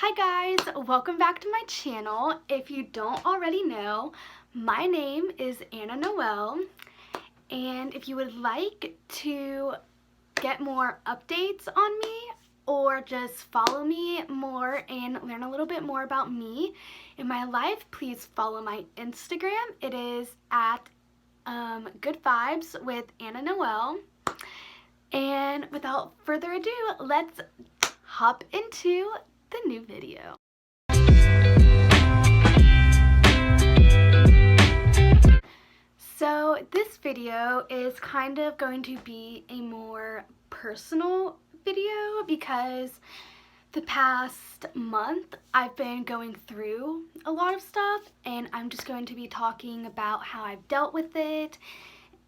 Hi guys, welcome back to my channel. If you don't already know, my name is Anna Noel, and if you would like to get more updates on me or just follow me more and learn a little bit more about me in my life, please follow my Instagram. It is at Good Vibes with Anna Noel. And without further ado, let's hop into the new video. So this video is kind of going to be a more personal video because the past month I've been going through a lot of stuff, and I'm just going to be talking about how I've dealt with it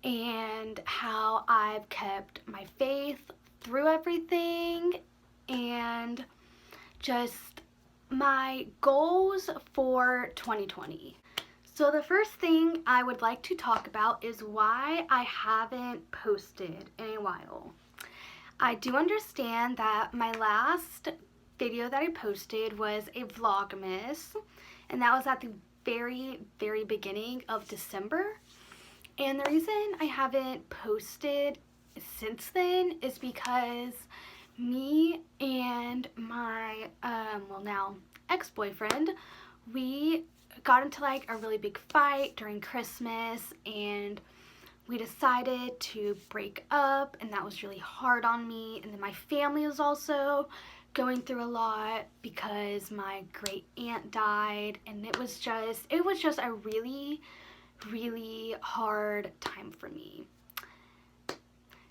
and how I've kept my faith through everything, and just my goals for 2020. So the first thing I would like to talk about is why I haven't posted in a while. I do understand that my last video that I posted was a Vlogmas, and that was at the very beginning of December. And the reason I haven't posted since then is because me and my now ex-boyfriend, we got into like a really big fight during Christmas, and we decided to break up, and that was really hard on me. And then my family was also going through a lot because my great aunt died, and it was just a really hard time for me.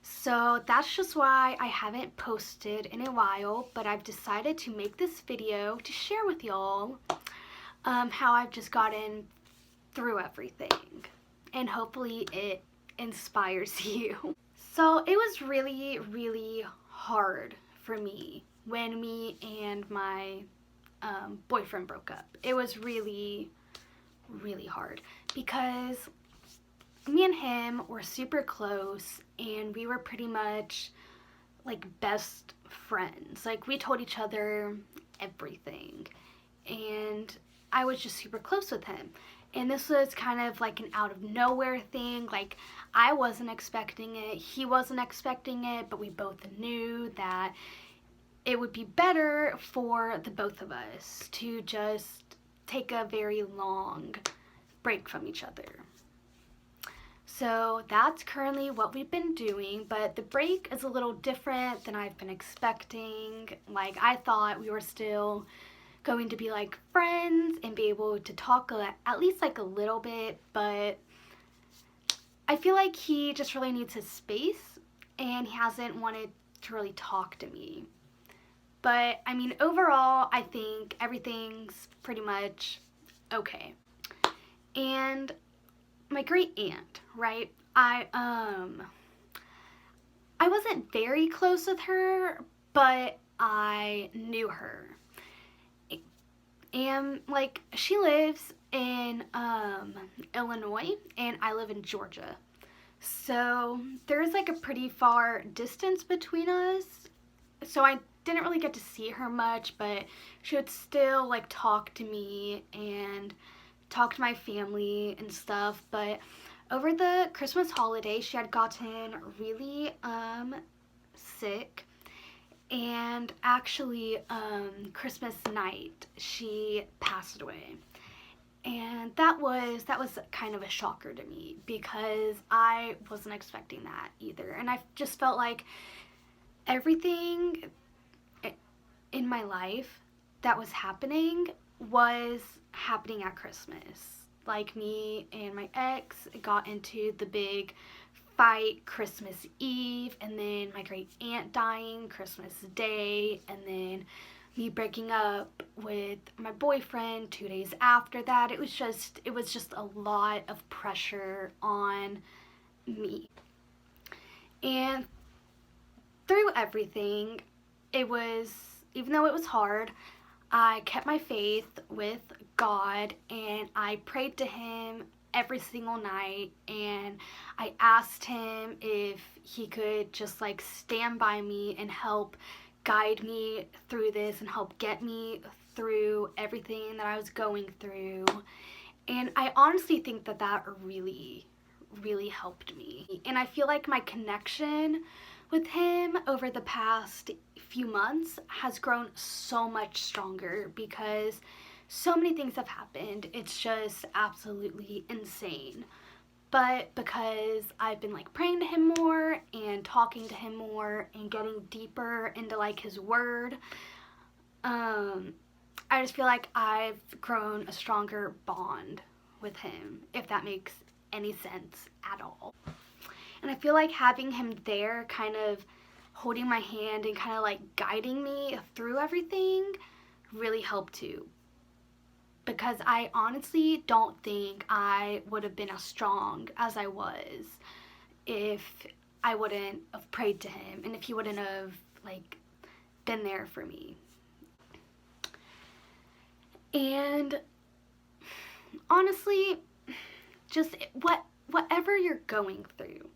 So that's just why I haven't posted in a while, but I've decided to make this video to share with y'all how I've just gotten through everything, and hopefully it inspires you. So it was really hard for me when me and my boyfriend broke up. It was really hard because me and him were super close, and we were pretty much like best friends. Like, we told each other everything, and I was just super close with him. And this was kind of like an out of nowhere thing. Like, I wasn't expecting it, he wasn't expecting it, but we both knew that it would be better for the both of us to just take a very long break from each other. So that's currently what we've been doing, but the break is a little different than I've been expecting. Like, I thought we were still going to be like friends and be able to talk at least like a little bit, but I feel like he just really needs his space, and he hasn't wanted to really talk to me. But I mean, overall, I think everything's pretty much okay. And my great aunt, right? I wasn't very close with her, but I knew her. And like, she lives in Illinois, and I live in Georgia. So there's like a pretty far distance between us. So I didn't really get to see her much, but she would still like talk to me and talk to my family and stuff. But over the Christmas holiday, she had gotten really sick, and actually Christmas night she passed away. And that was kind of a shocker to me because I wasn't expecting that either. And I just felt like everything in my life that was happening at Christmas. Like, me and my ex got into the big fight Christmas Eve, and then my great aunt dying Christmas Day, and then me breaking up with my boyfriend 2 days after that. It was just a lot of pressure on me. And through everything, even though it was hard, I kept my faith with God, and I prayed to him every single night, and I asked him if he could just like stand by me and help guide me through this and help get me through everything that I was going through. And I honestly think that that really, really helped me. And I feel like my connection with him over the past few months has grown so much stronger because so many things have happened. It's just absolutely insane. But because I've been like praying to him more and talking to him more and getting deeper into like his word, I just feel like I've grown a stronger bond with him, if that makes any sense at all. And I feel like having him there, kind of holding my hand and kind of like guiding me through everything, really helped too. Because I honestly don't think I would have been as strong as I was if I wouldn't have prayed to him and if he wouldn't have like been there for me. And honestly, just whatever you're going through,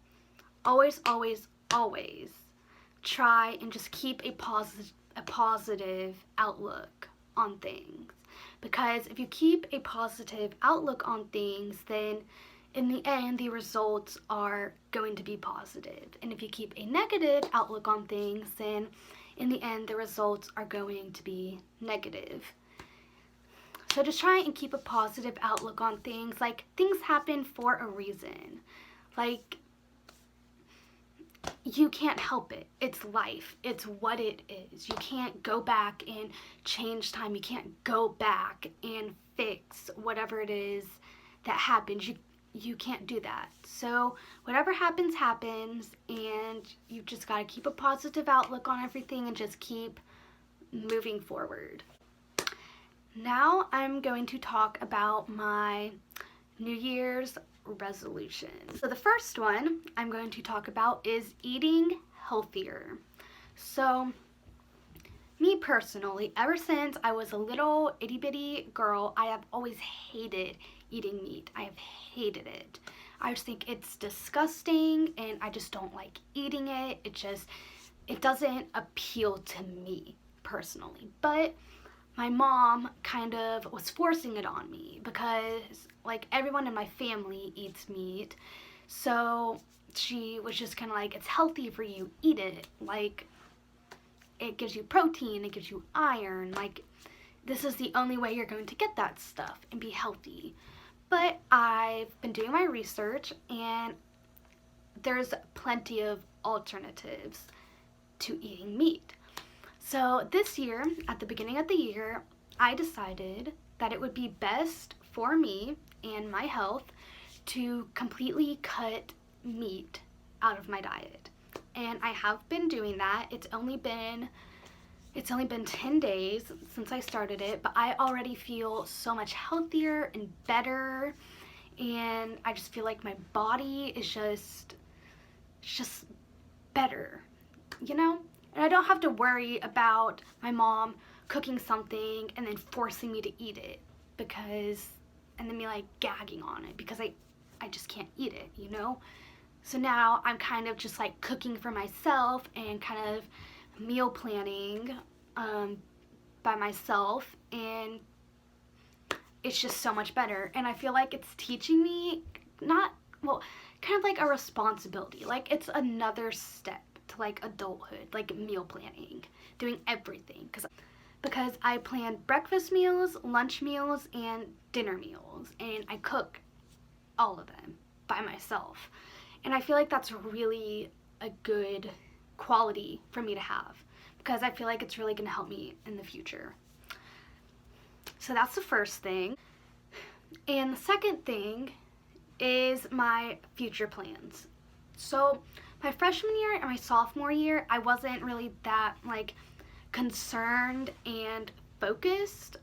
always try and just keep a positive outlook on things. Because if you keep a positive outlook on things, then in the end, the results are going to be positive. And if you keep a negative outlook on things, then in the end, the results are going to be negative. So just try and keep a positive outlook on things. Like, things happen for a reason. Like, you can't help it. It's life. It's what it is. You can't go back and change time. You can't go back and fix whatever it is that happens. You can't do that. So whatever happens, happens, and you just got to keep a positive outlook on everything and just keep moving forward. Now I'm going to talk about my New Year's resolution. So the first one I'm going to talk about is eating healthier. So me personally, ever since I was a little itty bitty girl, I have always hated eating meat. I have hated it. I just think it's disgusting and I just don't like eating it. It doesn't appeal to me personally. But my mom kind of was forcing it on me because like everyone in my family eats meat. So she was just kind of like, it's healthy for you, eat it. Like, it gives you protein, it gives you iron. Like, this is the only way you're going to get that stuff and be healthy. But I've been doing my research and there's plenty of alternatives to eating meat. So this year, at the beginning of the year, I decided that it would be best for me and my health to completely cut meat out of my diet. And I have been doing that. It's only been 10 days since I started it, but I already feel so much healthier and better. And I just feel like my body is just better, you know? And I don't have to worry about my mom cooking something and then forcing me to eat it and then me like gagging on it because I just can't eat it, you know? So now I'm kind of just like cooking for myself and kind of meal planning by myself, and it's just so much better. And I feel like it's teaching me kind of like a responsibility. Like, it's another step to like adulthood, like meal planning, doing everything, because I plan breakfast meals, lunch meals, and dinner meals, and I cook all of them by myself. And I feel like that's really a good quality for me to have because I feel like it's really going to help me in the future. So that's the first thing. And the second thing is my future plans. So my freshman year and my sophomore year, I wasn't really that like concerned and focused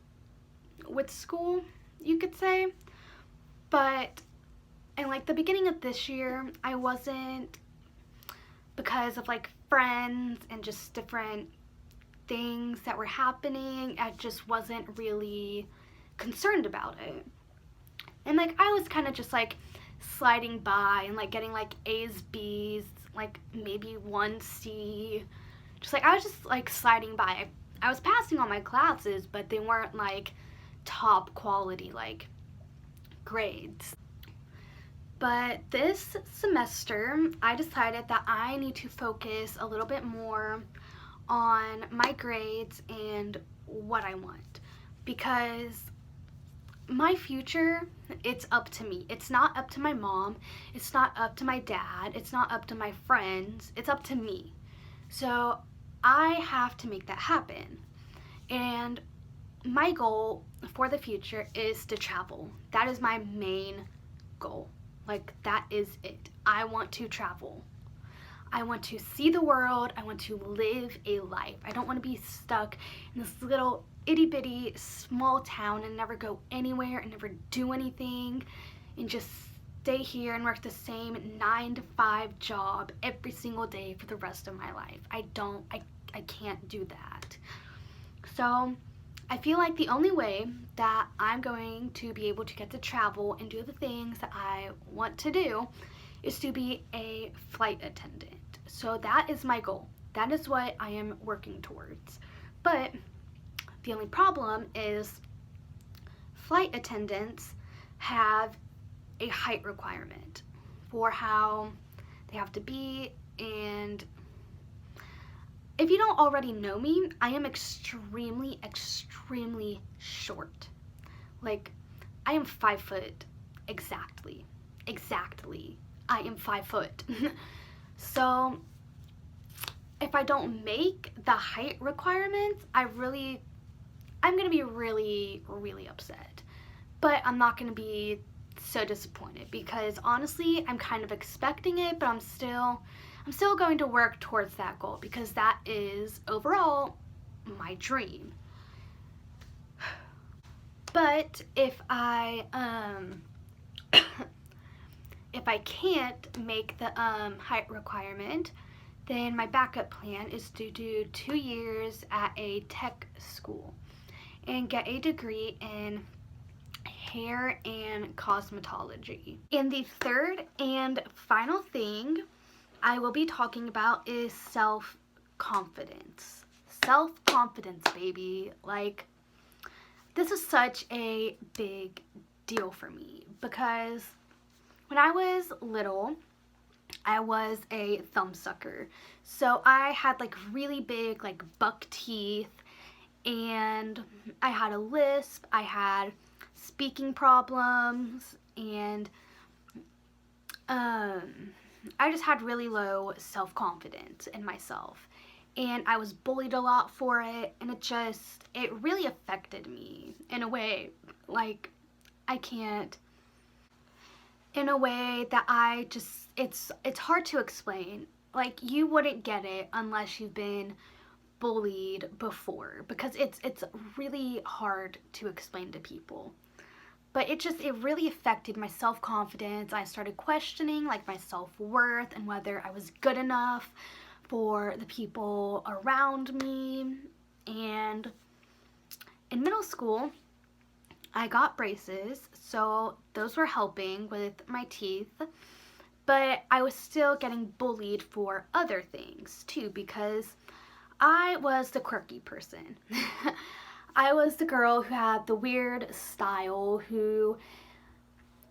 with school, you could say. But in like the beginning of this year, I wasn't, because of like friends and just different things that were happening. I just wasn't really concerned about it. And like I was kind of just like sliding by and like getting like A's, B's, like maybe one C, just like, I was just like sliding by. I was passing all my classes, but they weren't like top quality like grades. But this semester, I decided that I need to focus a little bit more on my grades and what I want, because my future, it's up to me. It's not up to my mom, it's not up to my dad, it's not up to my friends, it's up to me. So I have to make that happen. And my goal for the future is to travel. That is my main goal. Like, that is it. I want to travel. I want to see the world. I want to live a life. I don't want to be stuck in this little itty bitty small town and never go anywhere and never do anything and just stay here and work the same 9 to 5 job every single day for the rest of my life. I can't do that. So I feel like the only way that I'm going to be able to get to travel and do the things that I want to do is to be a flight attendant. So that is my goal. That is what I am working towards. But the only problem is flight attendants have a height requirement for how they have to be, and if you don't already know me, I am extremely, extremely short. Like, I am 5 foot exactly. Exactly. I am 5 foot. So, if I don't make the height requirements, I'm gonna be really, really upset. But I'm not gonna be so disappointed because honestly, I'm kind of expecting it, but I'm still going to work towards that goal because that is overall my dream. But if I if I can't make the height requirement, then my backup plan is to do 2 years at a tech school and get a degree in hair and cosmetology. And the third and final thing I will be talking about is self-confidence. Self-confidence, baby. Like, this is such a big deal for me because when I was little, I was a thumbsucker. So I had like really big like buck teeth, and I had a lisp, I had speaking problems, and I just had really low self-confidence in myself, and I was bullied a lot for it, and it really affected me in a way, like, I can't, in a way that it's hard to explain. Like, you wouldn't get it unless you've been bullied before, because it's really hard to explain to people. But it really affected my self-confidence. I started questioning like my self-worth and whether I was good enough for the people around me. And in middle school, I got braces, so those were helping with my teeth. But I was still getting bullied for other things too, because I was the quirky person. I was the girl who had the weird style, who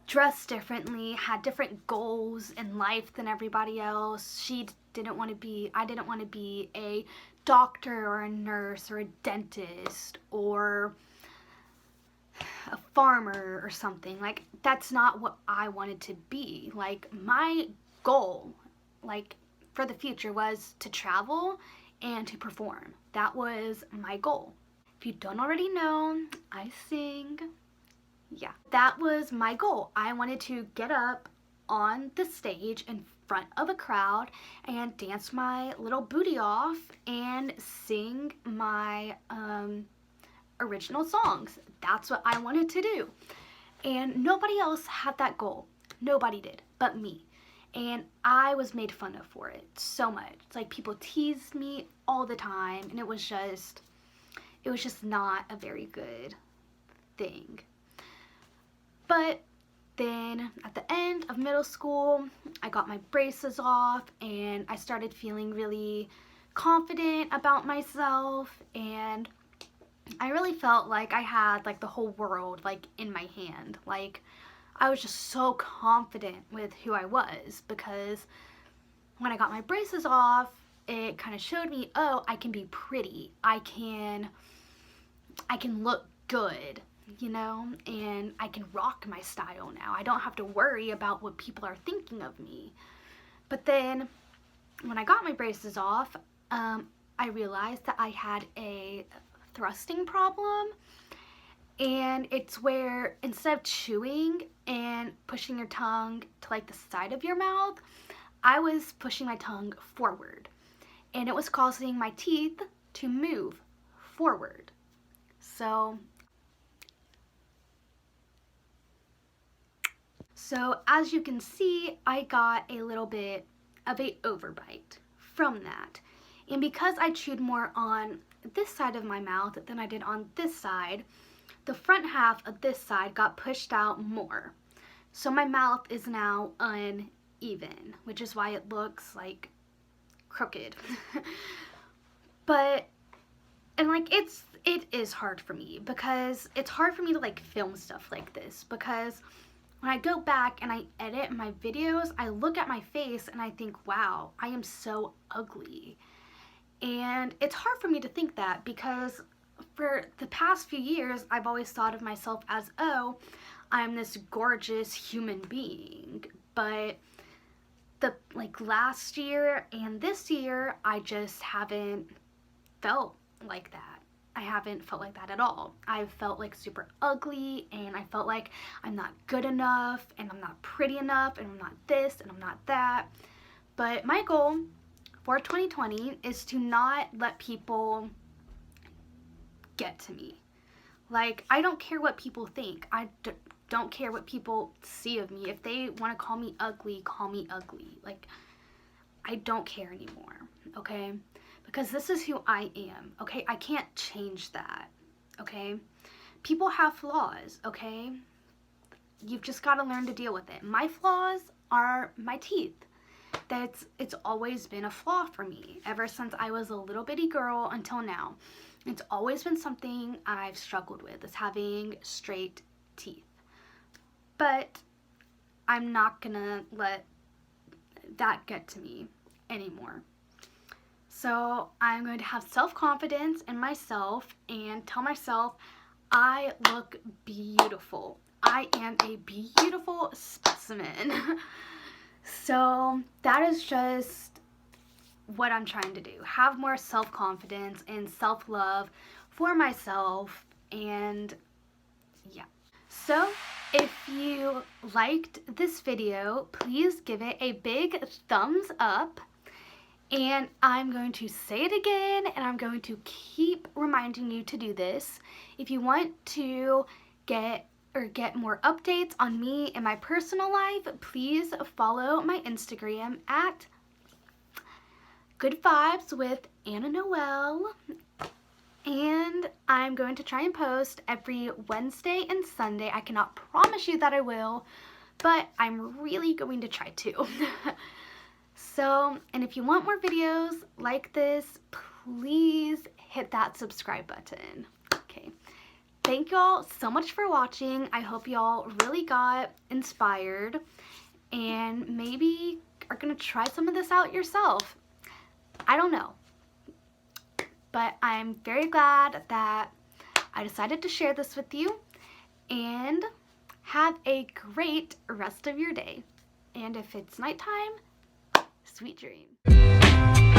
dressed differently, had different goals in life than everybody else. I didn't want to be a doctor or a nurse or a dentist or a farmer or something. Like, that's not what I wanted to be. Like, my goal, like, for the future was to travel and to perform. That was my goal. If you don't already know, I sing. Yeah, that was my goal. I wanted to get up on the stage in front of a crowd and dance my little booty off and sing my original songs. That's what I wanted to do. And nobody else had that goal. Nobody did, but me. And I was made fun of for it so much. It's like, people teased me all the time, and it was just not a very good thing. But then at the end of middle school, I got my braces off and I started feeling really confident about myself, and I really felt like I had like the whole world like in my hand. Like I was just so confident with who I was, because when I got my braces off, it kind of showed me, oh, I can be pretty. I can look good, you know, and I can rock my style now. I don't have to worry about what people are thinking of me. But then when I got my braces off, I realized that I had a thrusting problem, and it's where instead of chewing and pushing your tongue to like the side of your mouth, I was pushing my tongue forward, and it was causing my teeth to move forward. So as you can see, I got a little bit of a overbite from that. And because I chewed more on this side of my mouth than I did on this side, the front half of this side got pushed out more. So my mouth is now uneven, which is why it looks like crooked. But, and like it is hard for me, because it's hard for me to like film stuff like this, because when I go back and I edit my videos, I look at my face and I think, wow, I am so ugly. And it's hard for me to think that, because for the past few years, I've always thought of myself as, oh, I'm this gorgeous human being. But the like last year and this year, I just haven't felt like that. I haven't felt like that at all. I've felt like super ugly, and I felt like I'm not good enough, and I'm not pretty enough, and I'm not this, and I'm not that. But my goal for 2020 is to not let people get to me. Like, I don't care what people think. I don't care what people see of me. If they want to call me ugly, call me ugly. Like, I don't care anymore, okay? Because this is who I am, okay? I can't change that, okay? People have flaws, okay? You've just got to learn to deal with it. My flaws are my teeth. It's always been a flaw for me ever since I was a little bitty girl until now. It's always been something I've struggled with, is having straight teeth. But I'm not gonna let that get to me anymore. So I'm going to have self-confidence in myself and tell myself I look beautiful. I am a beautiful specimen. So that is just what I'm trying to do. Have more self-confidence and self-love for myself, and yeah. So if you liked this video, please give it a big thumbs up. And I'm going to say it again, and I'm going to keep reminding you to do this. If you want to get more updates on me and my personal life, please follow my Instagram at Good Vibes with Anna Noel. And I'm going to try and post every Wednesday and Sunday. I cannot promise you that I will, but I'm really going to try to. So, and if you want more videos like this, please hit that subscribe button. Okay. Thank y'all so much for watching. I hope y'all really got inspired and maybe are gonna try some of this out yourself. I don't know. But I'm very glad that I decided to share this with you, and have a great rest of your day. And if it's nighttime, sweet dreams.